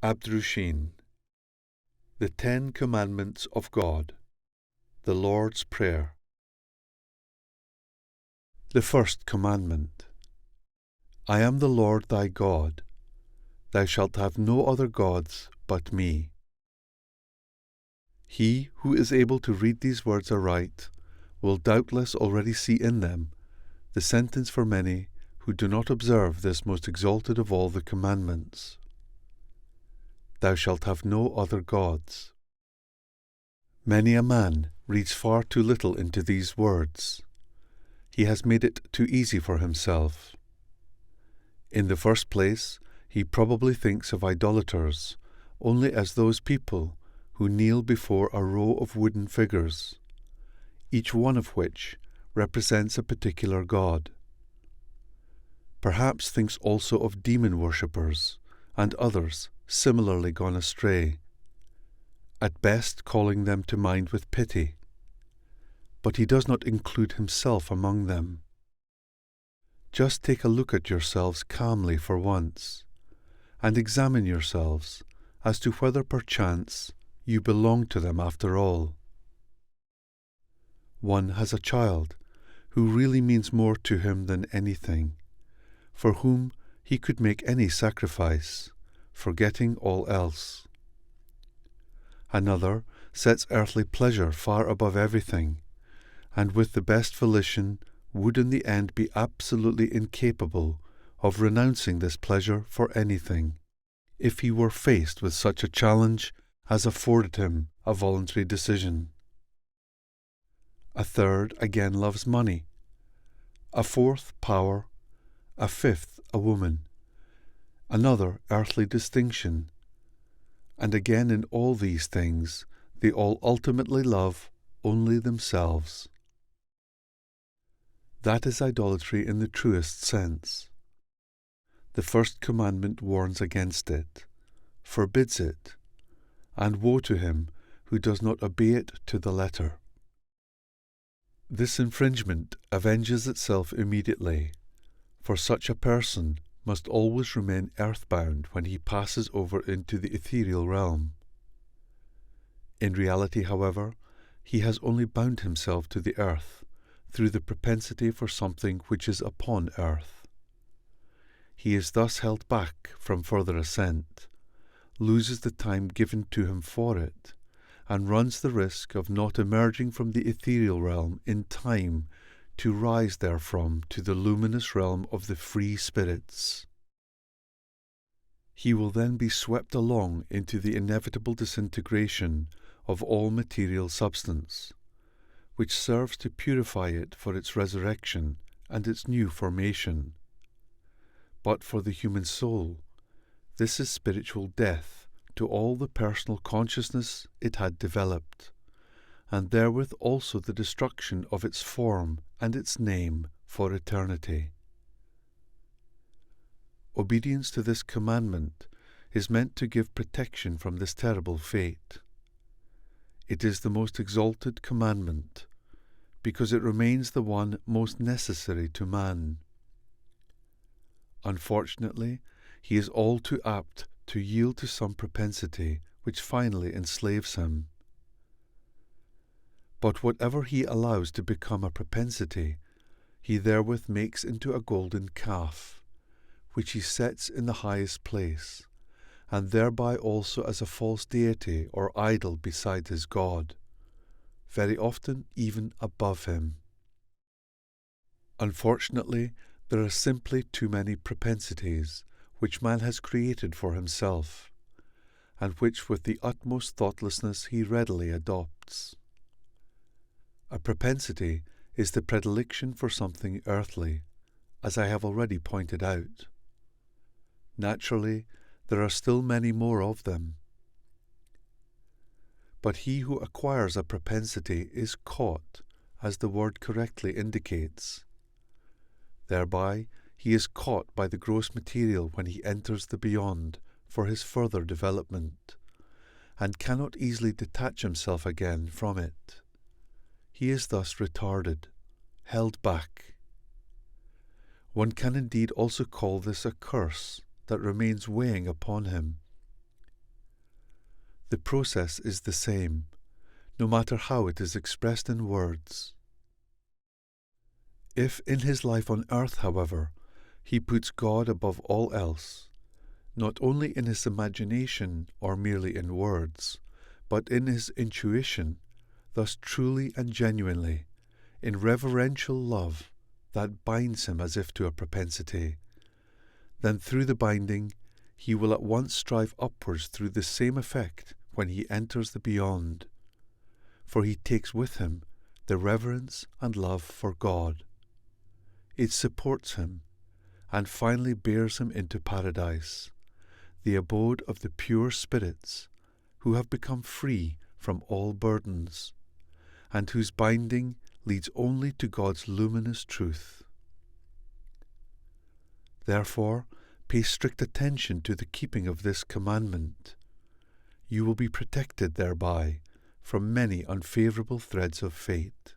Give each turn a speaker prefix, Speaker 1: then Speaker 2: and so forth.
Speaker 1: abd-ru-shin. The 10 Commandments of God. The Lord's Prayer. The first commandment. I am the Lord thy God. Thou shalt have no other gods but me. He who is able to read these words aright will doubtless already see in them the sentence for many who do not observe this most exalted of all the commandments. Thou shalt have no other gods. Many a man reads far too little into these words. He has made it too easy for himself. In the first place, he probably thinks of idolaters only as those people who kneel before a row of wooden figures, each one of which represents a particular god. Perhaps thinks also of demon worshippers and others similarly gone astray, at best calling them to mind with pity, but he does not include himself among them. Just take a look at yourselves calmly for once, and examine yourselves as to whether perchance you belong to them after all. One has a child who really means more to him than anything, for whom he could make any sacrifice, forgetting all else. Another sets earthly pleasure far above everything, and with the best volition would in the end be absolutely incapable of renouncing this pleasure for anything, if he were faced with such a challenge as afforded him a voluntary decision. A third again loves money, a fourth power, a fifth a woman, another earthly distinction, and again in all these things they all ultimately love only themselves. That is idolatry in the truest sense. The first commandment warns against it, forbids it, and woe to him who does not obey it to the letter. This infringement avenges itself immediately, for such a person must always remain earthbound when he passes over into the ethereal realm. In reality, however, he has only bound himself to the earth through the propensity for something which is upon earth. He is thus held back from further ascent, loses the time given to him for it, and runs the risk of not emerging from the ethereal realm in time to rise therefrom to the luminous realm of the free spirits. He will then be swept along into the inevitable disintegration of all material substance, which serves to purify it for its resurrection and its new formation. But for the human soul, this is spiritual death to all the personal consciousness it had developed, and therewith also the destruction of its form and its name for eternity. Obedience to this commandment is meant to give protection from this terrible fate. It is the most exalted commandment, because it remains the one most necessary to man. Unfortunately, he is all too apt to yield to some propensity which finally enslaves him. But whatever he allows to become a propensity, he therewith makes into a golden calf, which he sets in the highest place, and thereby also as a false deity or idol beside his God, very often even above him. Unfortunately, there are simply too many propensities which man has created for himself, and which with the utmost thoughtlessness he readily adopts. A propensity is the predilection for something earthly, as I have already pointed out. Naturally, there are still many more of them. But he who acquires a propensity is caught, as the word correctly indicates. Thereby he is caught by the gross material when he enters the beyond for his further development, and cannot easily detach himself again from it. He is thus retarded, held back. One can indeed also call this a curse that remains weighing upon him, The process is the same, no matter how it is expressed in words. If in his life on earth, however, he puts God above all else, not only in his imagination or merely in words, but in his intuition, thus truly and genuinely, in reverential love that binds him as if to a propensity, then through the binding he will at once strive upwards through the same effect when he enters the beyond, for he takes with him the reverence and love for God. It supports him, and finally bears him into paradise, the abode of the pure spirits, who have become free from all burdens, and whose binding leads only to God's luminous truth. Therefore, pay strict attention to the keeping of this commandment. You will be protected thereby from many unfavourable threads of fate.